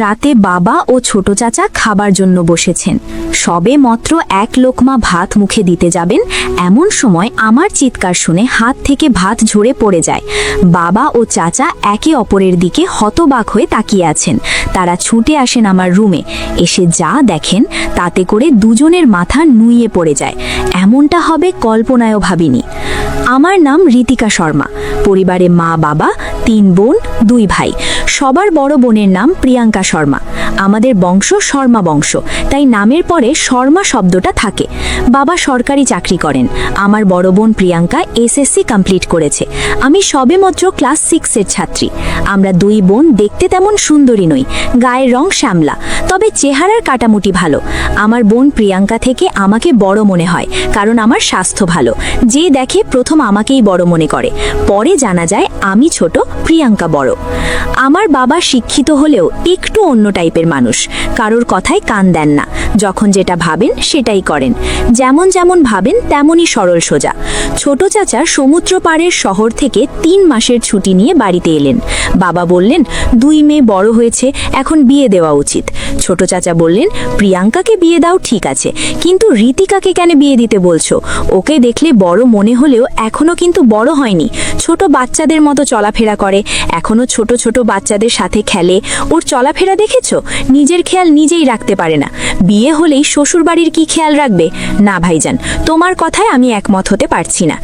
রাতে বাবা ও ছোট চাচা খাবার জন্য বসেছেন। সবে মাত্র এক লোকমা ভাত মুখে দিতে যাবেন, এমন সময় আমার চিৎকার শুনে হাত থেকে ভাত ঝরে পড়ে যায়। বাবা ও চাচা একে অপরের দিকে হতবাক হয়ে তাকিয়ে আছেন। তারা ছুটে আসেন আমার রুমে। এসে যা দেখেন তাতে করে দুজনের মাথা নুইয়ে পড়ে যায়। এমনটা হবে কল্পনায়ও ভাবিনি। আমার নাম ঋতিকা শর্মা। পরিবারে মা, বাবা, 3 বোন, 2 ভাই। সবার বড় বোনের নাম প্রিয়াঙ্কা শর্মা। আমাদের বংশ শর্মা বংশ, তাই নামের পরে শর্মা শব্দটা থাকে। বাবা সরকারি চাকরি করেন। আমার বড় বোন প্রিয়াঙ্কা এসএসসি কমপ্লিট করেছে। আমি সবেমাত্র ক্লাস 6-এর ছাত্রী। আমরা 2 বোন দেখতে তেমন সুন্দরী নই, গায়ের রং শ্যামলা, তবে চেহারার কাটামুটি ভালো। আমার বোন প্রিয়াঙ্কা থেকে আমাকে বড় মনে হয়, কারণ আমার স্বাস্থ্য ভালো। যে দেখে প্রথম আমাকেই বড় মনে করে, পরে জানা যায় আমি ছোট, প্রিয়াঙ্কা বড়। আমার বাবা শিক্ষিত হলেও একটু অন্য টাইপের মানুষ, কারোর কথায় কান দেন না। যখন যেটা ভাবেন সেটাই করেন, যেমন যেমন ভাবেন তেমনই সরল সোজা। ছোট চাচা সমুদ্র পাড়ের শহর থেকে 3 মাসের ছুটি নিয়ে বাড়িতে এলেন। বাবা বললেন, 2 মেয়ে বড় হয়েছে, এখন বিয়ে দেওয়া উচিত। ছোট চাচা বললেন, প্রিয়াঙ্কাকে বিয়ে দাও ঠিক আছে, কিন্তু ঋতিকাকে কেন বিয়ে দিতে বলছো? ওকে দেখলে বড় মনে হলেও এখনো কিন্তু বড় হয়নি, ছোট বাচ্চাদের মতো চলাফেরা করে, এখনো ছোট ছোট বাচ্চাদের সাথে খেলে। ওর চলাফেরা দেখেছো? নিজের খেয়াল নিজেই রাখতে পারে না। বিয়ে হলেই শ্বশুরবাড়ির কি খেয়াল রাখবে? না ভাইজান, তোমার কথায় আমি একমত হতে পারছি না।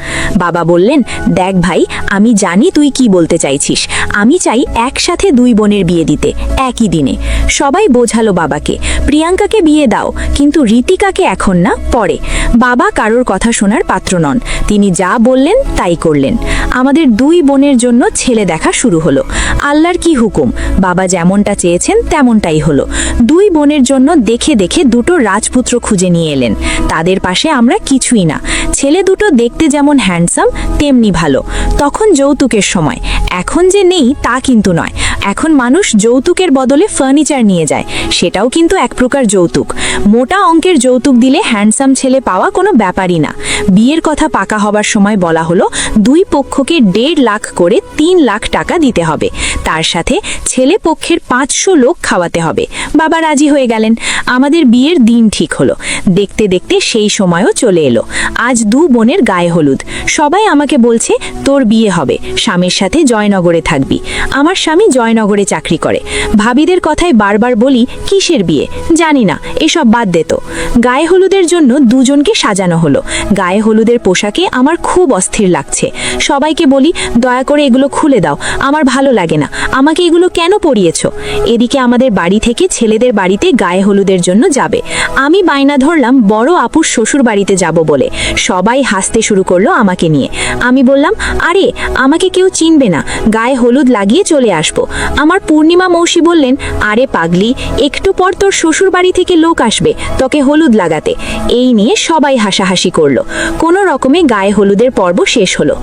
বাবা বললেন, দেখ ভাই, আমি জানি তুই কি বলতে চাইছিস। আমি চাই একসাথে 2 বোনের বিয়ে দিতে একই দিনে। সবাই বোঝালো বাবাকে, প্রিয়াঙ্কাকে বিয়ে দাও, কিন্তু ঋতিকাকে এখন না, পরে। বাবা কারোর কথা শোনার পাত্র নন। তিনি যা বললেন তাই করলেন। আমাদের 2 বোনের জন্য ছেলে দেখা শুরু হলো। আল্লাহর কি হুকুম, বাবা যেমনটা চেয়েছেন তেমনটাই হলো। 2 বোনের জন্য দেখে দেখে 2টো রাজপুত্র খুঁজে নিয়ে এলেন। তাদের পাশে আমরা কিছুই না। ছেলে দুটো দেখতে যেমন হ্যান্ডসাম তেমনি ভালো। তখন যৌতুকের সময়, এখন যে নেই তা কিন্তু নয়। এখন মানুষ যৌতুকের বদলে ফার্নিচার নিয়ে যায়, সেটাও কিন্তু এক প্রকার যৌতুক। মোটা অঙ্কের যৌতুক দিলে হ্যান্ডসাম ছেলে পাওয়া কোনো ব্যাপারই না। বিয়ের কথা পাকা হবার সময় বলা হলো 2 পক্ষকে 1.5 লাখ করে 3 লাখ টাকা দিতে হবে। তার সাথে ছেলে পক্ষের 500 লোক খাওয়াতে হবে। বাবা রাজি হয়ে গেলেন। আমাদের বিয়ের দিন ঠিক হলো। দেখতে দেখতে সেই সময়ও চলে এলো। আজ 2 বোনের গায়ে হলুদ। সবাই আমাকে বলছে, তোর বিয়ে হবে, স্বামীর সাথে জয়নগরে থাকবি। আমার স্বামী জয়নগরে চাকরি করে। ভাবিদের কথায় বারবার বলি, কিসের বিয়ে? জানি না, এসব বাদ দে তো। গায়ে হলুদের জন্য 2 জনকে সাজানো হলো। গায়ে হলুদের পোশাকে আমার খুব অস্থির লাগছে। সবাইকে বলি, দয়া করে এগুলো খুলে দাও, আমার ভালো লাগে না, আমাকে এগুলো কেন পরিয়েছো? এদিকে আমাদের বাড়ি থেকে ছেলেদের বাড়িতে গায়ে হলুদের জন্য যাবে। আমি বায়না ধরলাম বড় আপুর শ্বশুর বাড়িতে যাব বলে। সবাই হাসতে শুরু করলো আমাকে নিয়ে। আমি বললাম, আরে আমাকে কেউ চিনবে না, গায়ে হলুদ লাগিয়ে চলে আসবো। আমার পূর্ণিমা মৌসি বললেন, আরে পাগলি, একটু পর তোর শ্বশুর বাড়ি থেকে লোক আসবে তোকে হলুদ লাগাতে। এই নিয়ে সবাই হাসাহাসি করলো। কোনো রকমে গায়ে হলুদের পর্ব শেষ হলো।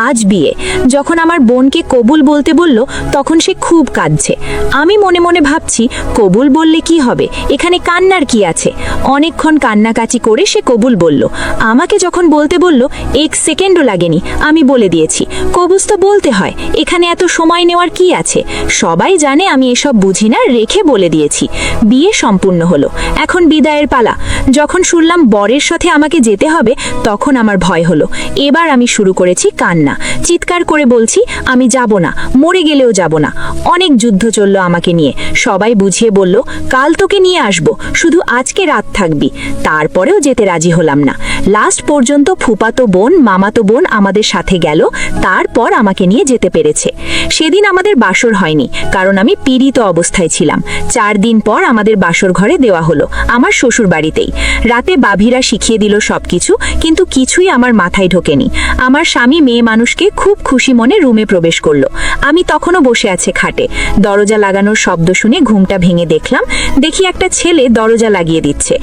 আজ বিয়ে। যখন আমার বোনকে কবুল বলতে বলল, তখন সে খুব কাঁদছে। আমি মনে মনে ভাবছি, কবুল বললে কি হবে, এখানে কান্নার কি আছে? অনেকক্ষণ কান্নাকাচি করে সে কবুল বলল। আমাকে যখন বলতে বলল, 1 সেকেন্ডও লাগেনি, আমি বলে দিয়েছি, কবুল তো বলতে হয়, এখানে এত সময় নেওয়ার কি আছে? সবাই জানে আমি এসব বুঝি না, রেখে বলে দিয়েছি। বিয়ে সম্পূর্ণ হলো। এখন বিদায়ের পালা। যখন শুনলাম বরের সাথে আমাকে যেতে হবে, তখন আমার ভয় হলো। এবার আমি শুরু করেছি কান্না। চিৎকার করে বলছি, আমি যাব না, মরে গেলেও যাব না। অনেক যুদ্ধ চললো আমাকে নিয়ে। সবাই বুঝিয়ে বলল, কাল তোকে নিয়ে আসবো, শুধু আজকে রাত থাকবি। তারপরেও যেতে রাজি হলাম না। লাস্ট পর্যন্ত ফুপাতো বোন, মামাতো বোন আমাদের সাথে গেল, তারপর আমাকে নিয়ে যেতে পেরেছে। সেদিন আমাদের বাসর হয়নি, কারণ আমি পীড়িত অবস্থায় ছিলাম। 4 দিন পর আমাদের বাসর ঘরে দেওয়া হলো, আমার শ্বশুর বাড়িতেই। রাতে বাভিরা শিখিয়ে দিল সবকিছু, কিন্তু কিছুই আমার মাথায় ঢোকেনি। আমার স্বামী মেয়ে মানুষকে খুব খুশি মনে রুমে প্রবেশ করলো। আমি তখনও বসে আছে খাটে। দরজা লাগানোর শব্দ শুনে ঘুমটা ভেঙে দেখি একটা ছেলে দরজা লাগিয়ে দিচ্ছে।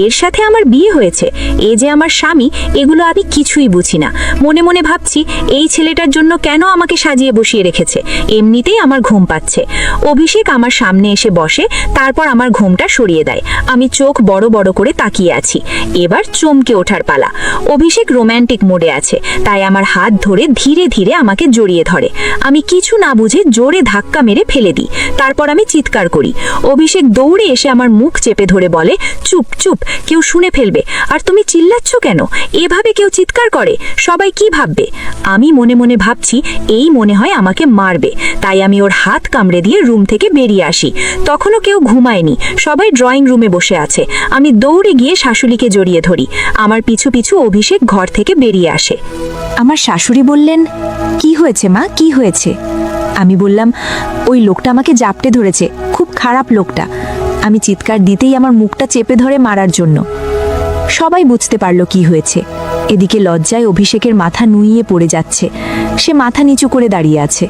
এর সাথে আমার বিয়ে হয়েছে, এ যে আমার স্বামী, এগুলো আমি কিছুই বুঝি না। মনে মনে ভাবছি, এই ছেলেটার জন্য কেন আমাকে সাজিয়ে বসিয়ে রেখেছে? এমনিতেই আমার ঘুম পাচ্ছে। অভিষেক আমার সামনে এসে বলে, বসে, তারপর আমার ঘুমটা সরিয়ে দেয়। আমি চোখ বড় বড় করে তাকিয়ে আছি। এবার চমকে ওঠার পালা। অভিষেক রোম্যান্টিক মোডে আছে, তাই আমার হাত ধরে ধীরে ধীরে আমাকে জড়িয়ে ধরে। আমি কিছু না বুঝে জোরে ধাক্কা মেরে ফেলে দিই। তারপর আমি চিৎকার করি। অভিষেক দৌড়ে এসে আমার মুখ চেপে ধরে বলে, চুপ চুপ, কেউ শুনে ফেলবে। আর তুমি চিল্লাচ্ছ কেন? এভাবে কেউ চিৎকার করে, সবাই কি ভাববে? আমি মনে মনে ভাবছি এই মনে হয় আমাকে মারবে। তাই আমি ওর হাত কামড়ে দিয়ে রুম থেকে বেরিয়ে আসি। তখনও কেউ ঘুমায়নি, সবাই ড্রয়িং রুমে বসে আছে। আমি দৌড়ে গিয়ে শাশুড়িকে জড়িয়ে ধরি। আমার পিছু পিছু অভিষেক ঘর থেকে বেরিয়ে আসে। আমার শাশুড়ি বললেন, কি হয়েছে মা, কি হয়েছে? আমি বললাম, ওই লোকটা আমাকে জাপটে ধরেছে, খুব খারাপ লোকটা। আমি চিৎকার দিতেই আমার মুখটা চেপে ধরে মারার জন্য। সবাই বুঝতে পারল কি হয়েছে। এদিকে লজ্জায় অভিষেকের মাথা নুইয়ে পড়ে যাচ্ছে। সে মাথা নিচু করে দাঁড়িয়ে আছে।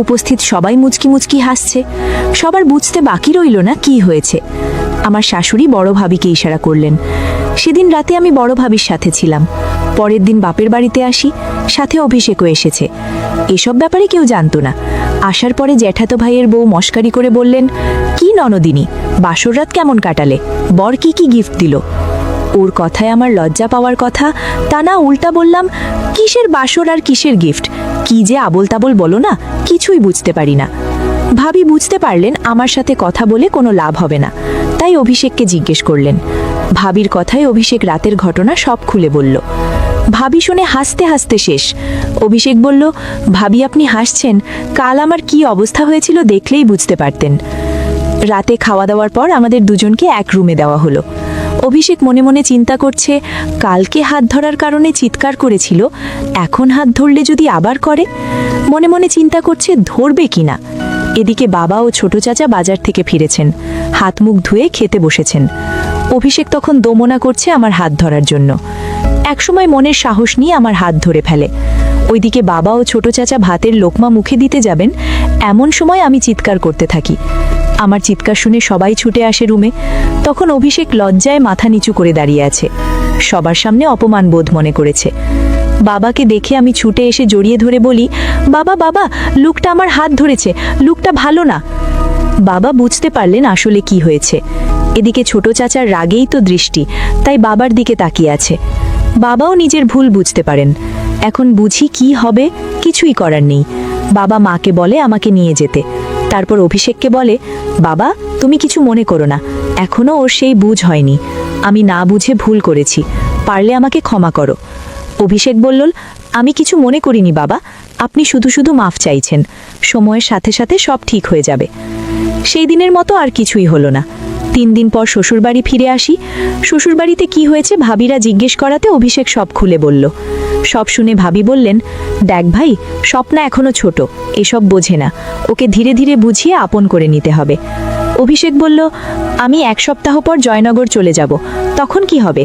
উপস্থিত সবাই মুচকি মুচকি হাসছে। সবার বুঝতে বাকি রইল না কি হয়েছে। আমার শাশুড়ি বড় ভাবিকে ইশারা করলেন। সেদিন রাতে আমি বড় ভাবির সাথে ছিলাম। পরের দিন বাপের বাড়িতে আসি, সাথে অভিষেকও এসেছে। এসব ব্যাপারে কেউ জানতো না। আসার পরে জ্যাঠাতো ভাইয়ের বউ মস্কারি করে বললেন, কি ননদিনী, বাসর রাত কেমন কাটালে? বর কি কি গিফট দিল? ওর কথায় আমার লজ্জা পাওয়ার কথা, তা না উল্টা বললাম, কিসের বাসর আর কিসের গিফট? কি যে আবোল তাবোল বলো না, কিছুই বুঝতে পারি না। ভাবি বুঝতে পারলেন আমার সাথে কথা বলে কোনো লাভ হবে না, তাই অভিষেককে জিজ্ঞেস করলেন। ভাবির কথায় অভিষেক রাতের ঘটনা সব খুলে বলল। ভাবি শুনে হাসতে হাসতে শেষ। অভিষেক বলল, ভাবি আপনি হাসছেন, কাল আমার কি অবস্থা হয়েছিল দেখলেই বুঝতে পারতেন। রাতে খাওয়া দাওয়ার পর আমাদের দুজনকে এক রুমে দেওয়া হলো। অভিষেক মনে মনে চিন্তা করছে, কালকে হাত ধরার কারণে চিৎকার করেছিল, এখন হাত ধরলে যদি আবার করে। মনে মনে চিন্তা করছে ধরবে কিনা। এদিকে বাবা ও ছোট চাচা বাজার থেকে ফিরেছেন, হাত মুখ ধুয়ে খেতে বসেছেন। অভিষেক তখন দোমনা করছে আমার হাত ধরার জন্য। একসময় মনের সাহস নিয়ে আমার হাত ধরে ফেলে। ওইদিকে বাবা ও ছোট চাচা ভাতের লোকমা মুখে দিতে যাবেন, এমন সময় আমি চিৎকার করতে থাকি। আমার চিৎকার শুনে সবাই ছুটে আসে রুমে। তখন অভিষেক লজ্জায় মাথা নিচু করে দাঁড়িয়ে আছে। সবার সামনে অপমান বোধ মনে করেছে। বাবাকে দেখে আমি ছুটে এসে জড়িয়ে ধরে বলি, বাবা বাবা, লোকটা আমার হাত ধরেছে, লোকটা ভালো না। বাবা বুঝতে পারলেন আসলে কি হয়েছে। এদিকে ছোট চাচার রাগেই তো দৃষ্টি, তাই বাবার দিকে তাকিয়ে আছে। বাবাও নিজের ভুল বুঝতে পারেন। এখন বুঝি কি হবে, কিছুই করার নেই। বাবা মাকে বলে আমাকে নিয়ে যেতে। তারপর অভিষেককে বলে, বাবা তুমি কিছু মনে করো না, এখনো ওর সেই বুঝ হয়নি। আমি না বুঝে ভুল করেছি, পারলে আমাকে ক্ষমা করো। অভিষেক বলল, আমি কিছু মনে করিনি বাবা, আপনি শুধু শুধু মাফ চাইছেন, সময়ের সাথে সাথে সব ঠিক হয়ে যাবে। সেই দিনের মতো আর কিছুই হলো না। 3 দিন পর শ্বশুরবাড়ি ফিরে আসি। শ্বশুরবাড়িতে কি হয়েছে ভাবিরা জিজ্ঞেস করাতে অভিষেক সব খুলে বলল। সব শুনে ভাবি বললেন, দেখ ভাই, স্বপ্না এখনো ছোট, এসব বোঝে না, ওকে ধীরে ধীরে বুঝিয়ে আপন করে নিতে হবে। অভিষেক বলল, আমি 1 সপ্তাহ পর জয়নগর চলে যাব, তখন কি হবে?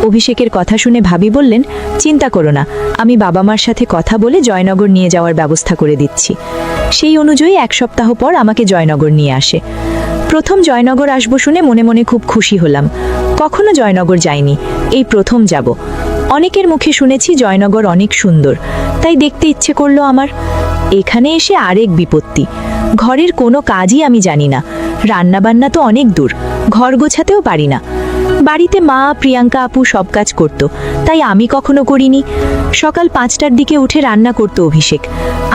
অভিষেকের কথা শুনে ভাবি বললেন, চিন্তা করো না, আমি বাবা মার সাথে কথা বলে জয়নগর নিয়ে যাওয়ার ব্যবস্থা করে দিচ্ছি। সেই অনুযায়ী 1 সপ্তাহ পর আমাকে জয়নগর নিয়ে আসে। প্রথম জয়নগর আসবো শুনে মনে মনে খুব খুশি হলাম। কখনো জয়নগর যাইনি, এই প্রথম যাব। অনেকের মুখে শুনেছি জয়নগর অনেক সুন্দর, তাই দেখতে ইচ্ছে করলো আমার। এখানে এসে আরেক বিপত্তি, ঘরের কোনো কাজই আমি জানি না, রান্নাবান্না তো অনেক দূর, ঘর গোছাতেও পারি না। বাড়িতে মা, প্রিয়াঙ্কা আপু সব কাজ করত, তাই আমি কখনো করিনি। সকাল 5টার দিকে উঠে রান্না করত অভিষেক,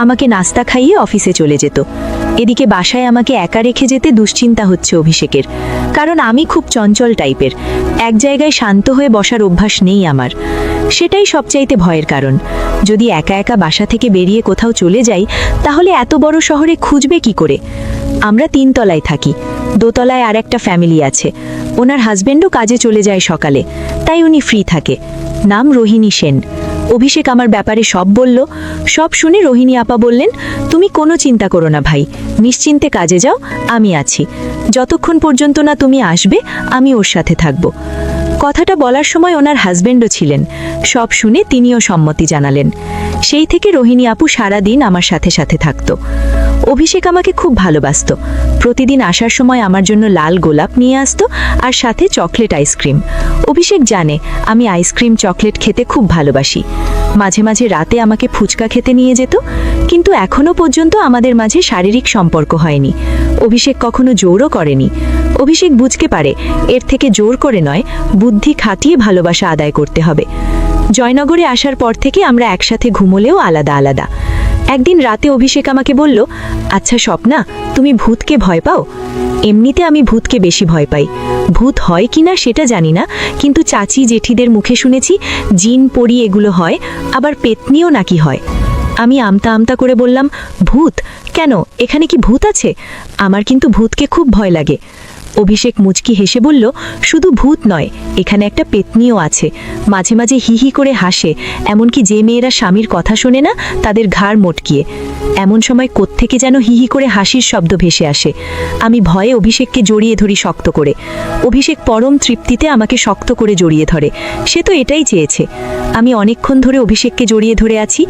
আমাকে নাস্তা খাইয়ে অফিসে চলে যেত। এদিকে বাসায় আমাকে একা রেখে যেতে দুশ্চিন্তা হচ্ছে অভিষেকের, কারণ আমি খুব চঞ্চল টাইপের, এক জায়গায় শান্ত হয়ে বসার অভ্যাস নেই আমার। সেটাই সবচাইতে ভয়ের কারণ। যদি একা একা বাসা থেকে বেরিয়ে কোথাও চলে যাই, তাহলে এত বড় শহরে খুঁজবে কি করে? আমরা 3 তলায় থাকি, দোতলায় আর একটা ফ্যামিলি আছে। ওনার হাজবেন্ডও কাজে চলে যায় সকালে, তাই উনি ফ্রি থাকে। নাম রোহিণী সেন। অভিষেক আমার ব্যাপারে সব বলল। সব শুনে রোহিণী আপা বললেন, তুমি কোনো চিন্তা করো না ভাই, নিশ্চিন্তে কাজে যাও, আমি আছি। যতক্ষণ পর্যন্ত না তুমি আসবে, আমি ওর সাথে থাকব। কথাটা বলার সময় ওনার হাজবেন্ডও ছিলেন। সব শুনে তিনিও সম্মতি জানালেন। সেই থেকে রোহিণী আপু সারা দিন আমার সাথে সাথে থাকতো। অভিষেক আমাকে খুব ভালোবাসতো। প্রতিদিন আসার সময় আমার জন্য লাল গোলাপ নিয়ে আসতো আর সাথে চকলেট আইসক্রিম। অভিষেক জানে আমি আইসক্রিম চকলেট খেতে খুব ভালোবাসি। মাঝে মাঝে রাতে আমাকে ফুচকা খেতে নিয়ে যেত, কিন্তু এখনো পর্যন্ত আমাদের মাঝে শারীরিক সম্পর্ক হয়নি। অভিষেক কখনো জোরও করেনি। অভিষেক বুঝতে পারে এর থেকে জোর করে নয়, বুদ্ধি খাটিয়ে ভালোবাসা আদায় করতে হবে। জয়নগরে আসার পর থেকে আমরা একসাথে ঘুমোলেও আলাদা আলাদা। একদিন রাতে অভিষেক আমাকে বলল, আচ্ছা স্বপ্না, তুমি ভূতকে ভয় পাও? এমনিতে আমি ভূতকে বেশি ভয় পাই। ভূত হয় কিনা সেটা জানি না, কিন্তু চাচি জেঠিদের মুখে শুনেছি জিন পরি এগুলো হয়, আবার পেতনিও নাকি হয়। আমি আমতা আমতা করে বললাম, ভূত কেন? এখানে কি ভূত আছে? আমার কিন্তু ভূতকে খুব ভয় লাগে। অভিষেক মুচকি হেসে বলল, শুধু ভূত নয়, এখানে একটা পেতনিও আছে। মাঝে মাঝে হি হি করে হাসে, এমনকি যে মেয়েরা স্বামীর কথা শোনে না তাদের ঘাড় মটকিয়ে। এমন সময় কোত্থেকে যেন হি হি করে হাসির শব্দ ভেসে আসে। আমি ভয়ে অভিষেককে জড়িয়ে ধরি শক্ত করে। অভিষেক পরম তৃপ্তিতে আমাকে শক্ত করে জড়িয়ে ধরে। সে তো এটাই চেয়েছে। আমি অনেকক্ষণ ধরে অভিষেককে জড়িয়ে ধরে আছি।